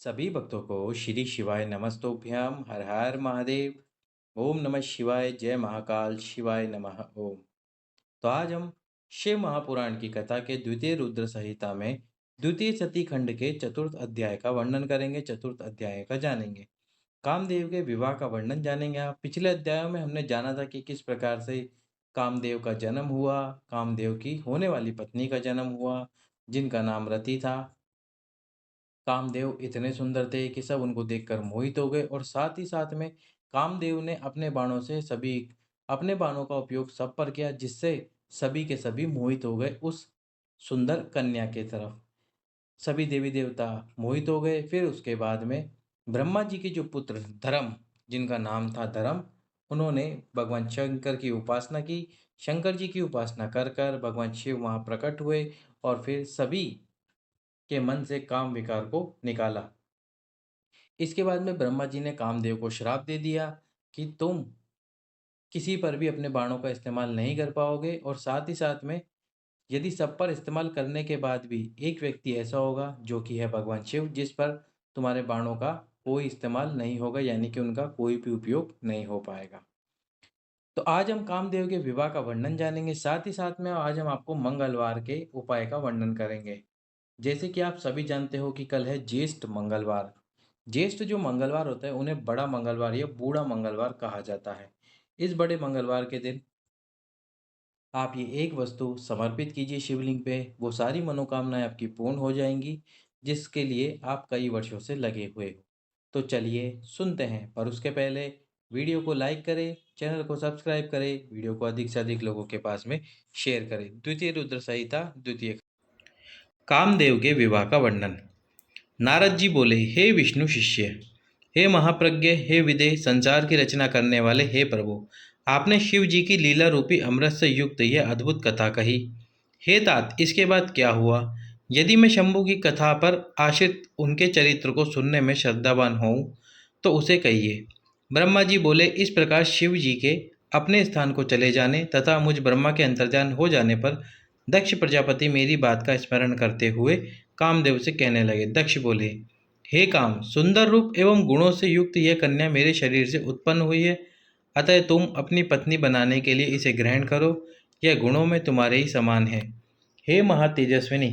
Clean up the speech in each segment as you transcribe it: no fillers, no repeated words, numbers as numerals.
सभी भक्तों को श्री शिवाय नमस्तोभ्याम। हर हर महादेव। ओम नमः शिवाय। जय महाकाल शिवाय नमः। ओम। तो आज हम शिव महापुराण की कथा के द्वितीय रुद्र संहिता में द्वितीय सती खंड के चतुर्थ अध्याय का वर्णन करेंगे। चतुर्थ अध्याय का जानेंगे, कामदेव के विवाह का वर्णन जानेंगे। आप पिछले अध्यायों में हमने जाना था कि किस प्रकार से कामदेव का जन्म हुआ, कामदेव की होने वाली पत्नी का जन्म हुआ, जिनका नाम रति था। कामदेव इतने सुंदर थे कि सब उनको देखकर मोहित हो गए और साथ ही साथ में कामदेव ने अपने बाणों का उपयोग सब पर किया, जिससे सभी के सभी मोहित हो गए उस सुंदर कन्या के तरफ। सभी देवी देवता मोहित हो गए। फिर उसके बाद में ब्रह्मा जी के जो पुत्र धर्म, जिनका नाम था धर्म, उन्होंने भगवान शंकर की उपासना की। शंकर जी की उपासना कर कर भगवान शिव वहाँ प्रकट हुए और फिर सभी के मन से काम विकार को निकाला। इसके बाद में ब्रह्मा जी ने कामदेव को श्राप दे दिया कि तुम किसी पर भी अपने बाणों का इस्तेमाल नहीं कर पाओगे, और साथ ही साथ में यदि सब पर इस्तेमाल करने के बाद भी एक व्यक्ति ऐसा होगा जो कि है भगवान शिव, जिस पर तुम्हारे बाणों का कोई इस्तेमाल नहीं होगा, यानी कि उनका कोई भी उपयोग नहीं हो पाएगा। तो आज हम कामदेव के विवाह का वर्णन जानेंगे। साथ ही साथ में आज हम आपको मंगलवार के उपाय का वर्णन करेंगे। जैसे कि आप सभी जानते हो कि कल है ज्येष्ठ मंगलवार। ज्येष्ठ जो मंगलवार होता है उन्हें बड़ा मंगलवार या बूढ़ा मंगलवार कहा जाता है। इस बड़े मंगलवार के दिन आप ये एक वस्तु समर्पित कीजिए शिवलिंग पे, वो सारी मनोकामनाएं आपकी पूर्ण हो जाएंगी, जिसके लिए आप कई वर्षों से लगे हुए हो। तो चलिए सुनते हैं, पर उसके पहले वीडियो को लाइक करें, चैनल को सब्सक्राइब करें, वीडियो को अधिक से अधिक लोगों के पास में शेयर करें। द्वितीय रुद्र संहिता द्वितीय। कामदेव के विवाह का वर्णन। नारद जी बोले, हे विष्णु शिष्य, हे महाप्रज्ञ, हे विदेह, संसार की रचना करने वाले, हे प्रभु, आपने शिव जी की लीला रूपी अमृत से युक्त यह अद्भुत कथा कही। हे तात, इसके बाद क्या हुआ? यदि मैं शंभु की कथा पर आश्रित उनके चरित्र को सुनने में श्रद्धावान हूँ तो उसे कहिए। ब्रह्मा जी बोले, इस प्रकार शिव जी के अपने स्थान को चले जाने तथा मुझ ब्रह्मा के अंतर्धान हो जाने पर दक्ष प्रजापति मेरी बात का स्मरण करते हुए कामदेव से कहने लगे। दक्ष बोले, हे काम, सुंदर रूप एवं गुणों से युक्त यह कन्या मेरे शरीर से उत्पन्न हुई है, अतः तुम अपनी पत्नी बनाने के लिए इसे ग्रहण करो। यह गुणों में तुम्हारे ही समान है। हे महातेजस्विनी,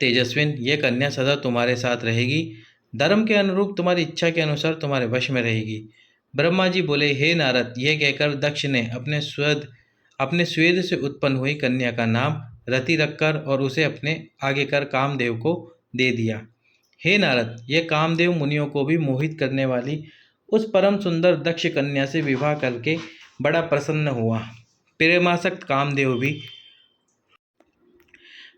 तेजस्विन, यह कन्या सदा तुम्हारे साथ रहेगी, धर्म के अनुरूप तुम्हारी इच्छा के अनुसार तुम्हारे वश में रहेगी। ब्रह्मा जी बोले, हे नारद, यह कहकर दक्ष ने अपने स्वेद से उत्पन्न हुई कन्या का नाम रति रखकर और उसे अपने आगे कर कामदेव को दे दिया। हे नारद, यह कामदेव मुनियों को भी मोहित करने वाली उस परम सुंदर दक्ष कन्या से विवाह करके बड़ा प्रसन्न हुआ। प्रेमासक्त कामदेव भी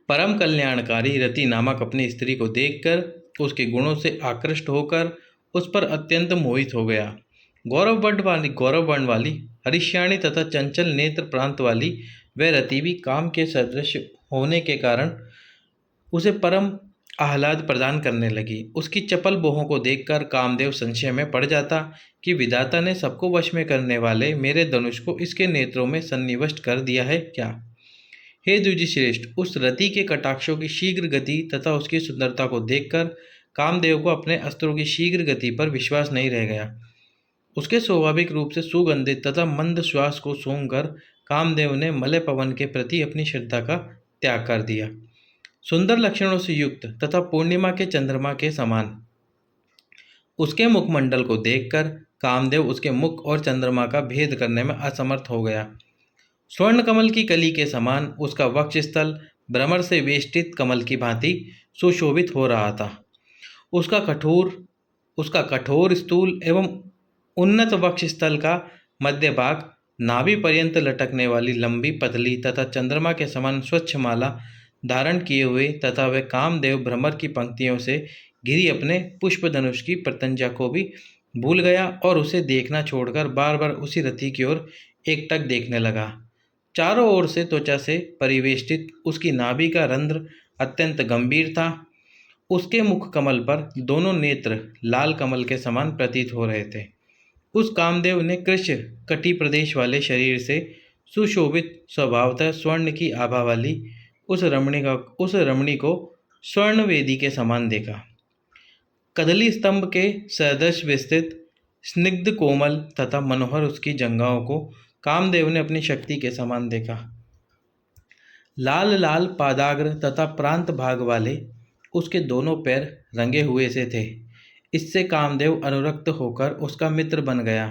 परम कल्याणकारी रति नामक अपनी स्त्री को देखकर उसके गुणों से आकृष्ट होकर उस पर अत्यंत मोहित हो गया। गौरव वर्ण वाली हरिष्याणी तथा चंचल नेत्र प्रांत वाली वह रति भी काम के सदृश होने के कारण उसे परम आह्लाद प्रदान करने लगी। उसकी चपल बोहों को देखकर कामदेव संशय में पड़ जाता कि विधाता ने सबको वश में करने वाले मेरे धनुष को इसके नेत्रों में सन्निविष्ट कर दिया है क्या। हे द्विजश्रेष्ठ, उस रति के कटाक्षों की शीघ्र गति तथा उसकी सुंदरता को देखकर कामदेव को अपने अस्त्रों की शीघ्र गति पर विश्वास नहीं रह गया। उसके स्वाभाविक रूप से सुगंधित तथा मंद श्वास को सूंघकर कामदेव ने मलय पवन के प्रति अपनी श्रद्धा का त्याग कर दिया। सुंदर लक्षणों से युक्त तथा पूर्णिमा के चंद्रमा के समान उसके मुखमंडल को देखकर कामदेव उसके मुख और चंद्रमा का भेद करने में असमर्थ हो गया। स्वर्ण कमल की कली के समान उसका वक्षस्थल भ्रमर से वेष्टित कमल की भांति सुशोभित हो रहा था। उसका कठोर उसका कठोर स्थूल एवं उन्नत वक्षस्थल का मध्य भाग नाभि पर्यंत लटकने वाली लंबी पतली तथा चंद्रमा के समान स्वच्छ माला धारण किए हुए तथा वह कामदेव भ्रमर की पंक्तियों से घिरी अपने पुष्प धनुष की प्रत्यंजा को भी भूल गया और उसे देखना छोड़कर बार बार उसी रति की ओर एकटक देखने लगा। चारों ओर से त्वचा से परिवेष्टित उसकी नाभि का रंध्र अत्यंत गंभीर था। उसके मुख कमल पर दोनों नेत्र लाल कमल के समान प्रतीत हो रहे थे। उस कामदेव ने कृष्ण कटी प्रदेश वाले शरीर से सुशोभित स्वभावतः स्वर्ण की आभा वाली उस रमणी को स्वर्ण वेदी के समान देखा। कदली स्तंभ के सदृश विस्तृत, स्निग्ध, कोमल तथा मनोहर उसकी जंघाओं को कामदेव ने अपनी शक्ति के समान देखा। लाल लाल पादाग्र तथा प्रांत भाग वाले उसके दोनों पैर रंगे हुए से थे। इससे कामदेव अनुरक्त होकर उसका मित्र बन गया।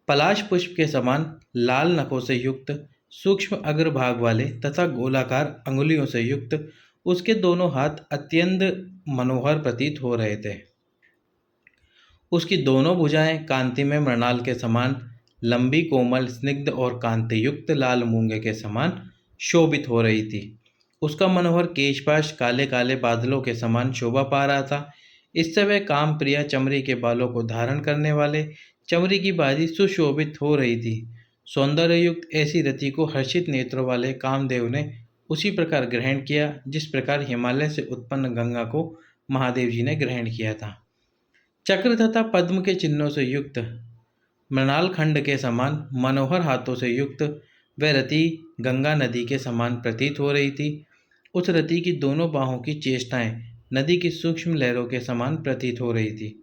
पलाश पुष्प के समान लाल नखों से युक्त, सूक्ष्म अग्रभाग वाले तथा गोलाकार अंगुलियों से युक्त उसके दोनों हाथ अत्यंत मनोहर प्रतीत हो रहे थे। उसकी दोनों भुजाएं कांति में मृणाल के समान लंबी, कोमल, स्निग्ध और कांतियुक्त लाल मूंगे के समान शोभित हो रही थी। उसका मनोहर केशपाश काले काले बादलों के समान शोभा पा रहा था। इससे वह काम प्रिया चमड़ी के बालों को धारण करने वाले चमड़ी की बाजी सुशोभित हो रही थी। सौंदर्ययुक्त ऐसी रति को हर्षित नेत्रों वाले कामदेव ने उसी प्रकार ग्रहण किया जिस प्रकार हिमालय से उत्पन्न गंगा को महादेव जी ने ग्रहण किया था। चक्र तथा पद्म के चिन्हों से युक्त, मृणाल खंड के समान मनोहर हाथों से युक्त वह रति गंगा नदी के समान प्रतीत हो रही थी। उस रति की दोनों बाहों की चेष्टाएं नदी की सूक्ष्म लहरों के समान प्रतीत हो रही थी।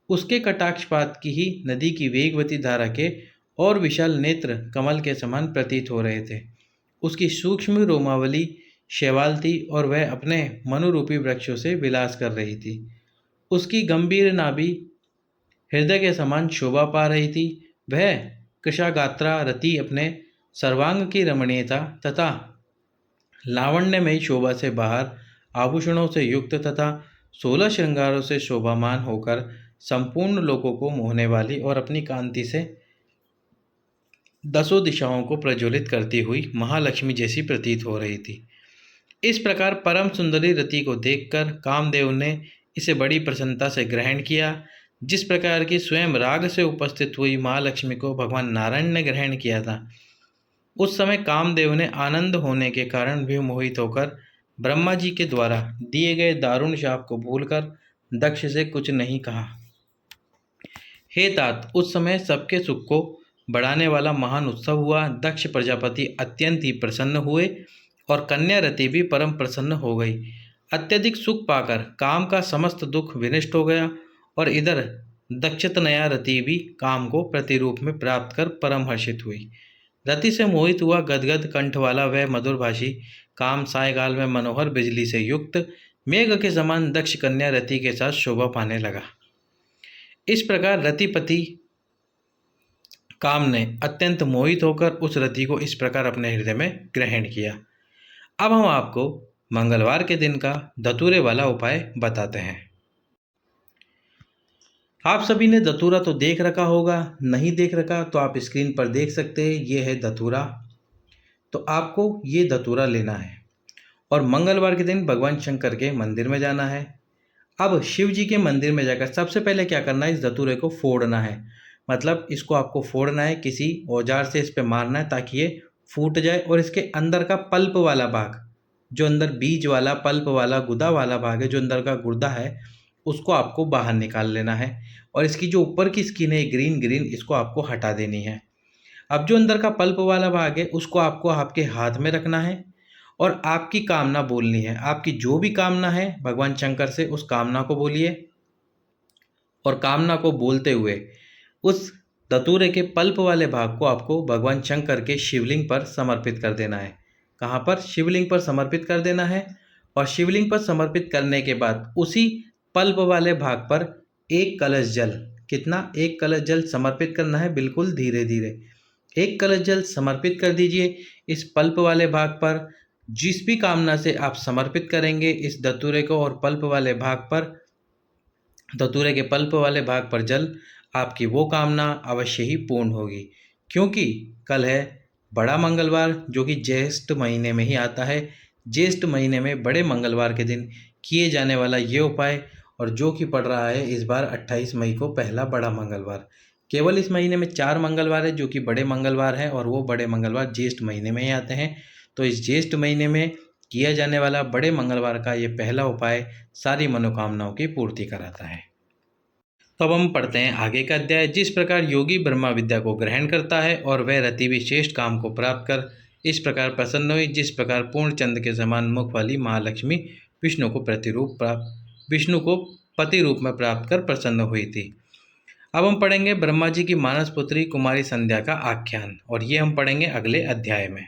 उसके कटाक्षपात की ही नदी की वेगवती धारा के और विशाल नेत्र कमल के समान प्रतीत हो रहे थे। उसकी सूक्ष्म रोमावली शैवाल थी और वह अपने मनुरूपी वृक्षों से विलास कर रही थी। उसकी गंभीर नाभि हृदय के समान शोभा पा रही थी। वह कृशागात्रा रति अपने सर्वांग की रमणीयता तथा लावण्यमयी शोभा से बाहर आभूषणों से युक्त तथा 16 श्रृंगारों से शोभामान होकर संपूर्ण लोकों को मोहने वाली और अपनी कांति से दसों दिशाओं को प्रज्वलित करती हुई महालक्ष्मी जैसी प्रतीत हो रही थी। इस प्रकार परम सुंदरी रति को देखकर कामदेव ने इसे बड़ी प्रसन्नता से ग्रहण किया। जिस प्रकार की स्वयं राग से उपस्थित हुई महालक्ष्मी को भगवान नारायण ने ग्रहण किया था, उस समय कामदेव ने आनंद होने के कारण भी मोहित होकर ब्रह्मा जी के द्वारा दिए गए दारुण शाप को भूलकर दक्ष से कुछ नहीं कहा। हे तात, उस समय सबके सुख को बढ़ाने वाला महान उत्सव हुआ। दक्ष प्रजापति अत्यंत ही प्रसन्न हुए और कन्या रति भी परम प्रसन्न हो गई। अत्यधिक सुख पाकर काम का समस्त दुख विनष्ट हो गया और इधर दक्षतनया रति भी काम को प्रतिरूप में प्राप्त कर परम हर्षित हुई। रति से मोहित हुआ गदगद कंठ वाला वह मधुरभाषी काम सायकाल में मनोहर बिजली से युक्त मेघ के समान दक्ष कन्या रति के साथ शोभा पाने लगा। इस प्रकार रतिपति काम ने अत्यंत मोहित होकर उस रति को इस प्रकार अपने हृदय में ग्रहण किया। अब हम आपको मंगलवार के दिन का धतूरे वाला उपाय बताते हैं। आप सभी ने धतूरा तो देख रखा होगा, नहीं देख रखा तो आप स्क्रीन पर देख सकते हैं। ये है धतूरा। तो आपको ये धतूरा लेना है और मंगलवार के दिन भगवान शंकर के मंदिर में जाना है। अब शिव जी के मंदिर में जाकर सबसे पहले क्या करना है, इस धतूरे को फोड़ना है। मतलब इसको आपको फोड़ना है, किसी औजार से इस पर मारना है ताकि ये फूट जाए और इसके अंदर का पल्प वाला भाग, जो अंदर बीज वाला पल्प वाला गुदा वाला भाग है, जो अंदर का गुर्दा है, उसको आपको बाहर निकाल लेना है। और इसकी जो ऊपर की स्किन है ग्रीन ग्रीन, इसको आपको हटा देनी है। अब जो अंदर का पल्प वाला भाग है उसको आपको आपके हाथ में रखना है और आपकी कामना बोलनी है। आपकी जो भी कामना है भगवान शंकर से उस कामना को बोलिए और कामना को बोलते हुए उस धतूरे के पल्प वाले भाग को आपको भगवान शंकर के शिवलिंग पर समर्पित कर देना है। कहाँ पर? शिवलिंग पर समर्पित कर देना है। और शिवलिंग पर समर्पित करने के बाद उसी पल्प वाले भाग पर एक कलश जल, कितना? एक कलश जल समर्पित करना है, बिल्कुल धीरे धीरे। एक कलश जल समर्पित कर दीजिए इस पल्प वाले भाग पर। जिस भी कामना से आप समर्पित करेंगे इस धतूरे को और पल्प वाले भाग पर, धतूरे के पल्प वाले भाग पर जल, आपकी वो कामना अवश्य ही पूर्ण होगी। क्योंकि कल है बड़ा मंगलवार जो कि ज्येष्ठ महीने में ही आता है। ज्येष्ठ महीने में बड़े मंगलवार के दिन किए जाने वाला ये उपाय, और जो कि पड़ रहा है इस बार 28 मई को पहला बड़ा मंगलवार। केवल इस महीने में 4 मंगलवार है जो कि बड़े मंगलवार हैं और वो बड़े मंगलवार ज्येष्ठ महीने में ही आते हैं। तो इस ज्येष्ठ महीने में किया जाने वाला बड़े मंगलवार का ये पहला उपाय सारी मनोकामनाओं की पूर्ति कराता है। तो अब हम पढ़ते हैं आगे का अध्याय। जिस प्रकार योगी ब्रह्मा विद्या को ग्रहण करता है और वह रति विशेष काम को प्राप्त कर इस प्रकार प्रसन्न हुई, जिस प्रकार पूर्ण चंद्र के समान मुख वाली महालक्ष्मी विष्णु को पति रूप में प्राप्त कर प्रसन्न हुई थी। अब हम पढ़ेंगे ब्रह्मा जी की मानस पुत्री कुमारी संध्या का आख्यान, और ये हम पढ़ेंगे अगले अध्याय में।